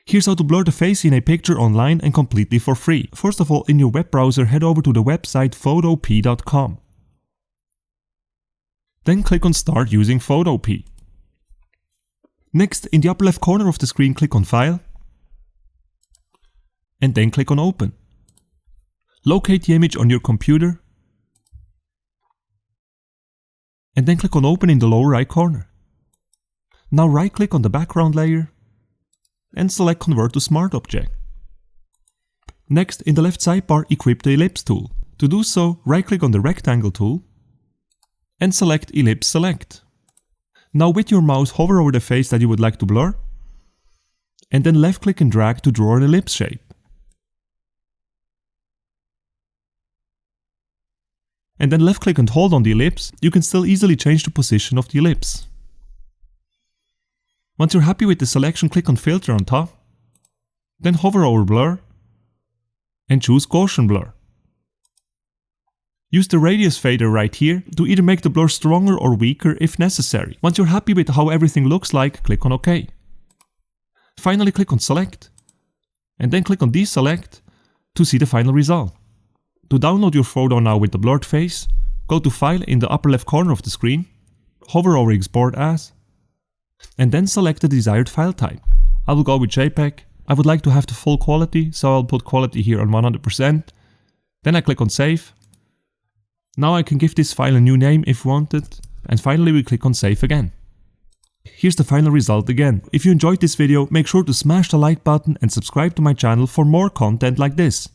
Here's how to blur the face in a picture online and completely for free. First of all, in your web browser, head over to the website photopea.com. Then click on Start using Photopea. Next, in the upper left corner of the screen, click on File, and then click on Open. Locate the image on your computer, and then click on Open in the lower right corner. Now right-click on the background layer, and select Convert to Smart Object. Next, in the left sidebar, equip the Ellipse tool. To do so, right-click on the Rectangle tool, and select Ellipse Select. Now with your mouse, hover over the face that you would like to blur, and then left-click and drag to draw an ellipse shape. And then left-click and hold on the ellipse. You can still easily change the position of the ellipse. Once you're happy with the selection, click on Filter on top, then hover over Blur, and choose Gaussian Blur. Use the radius fader right here to either make the blur stronger or weaker if necessary. Once you're happy with how everything looks like, click on OK. Finally, click on Select, and then click on Deselect to see the final result. To download your photo now with the blurred face, go to File in the upper left corner of the screen, hover over Export As, and then select the desired file type. I will go with JPEG. I would like to have the full quality, so I'll put quality here on 100%. Then I click on Save. Now I can give this file a new name if wanted, and finally we click on Save again. Here's the final result again. If you enjoyed this video, make sure to smash the like button and subscribe to my channel for more content like this.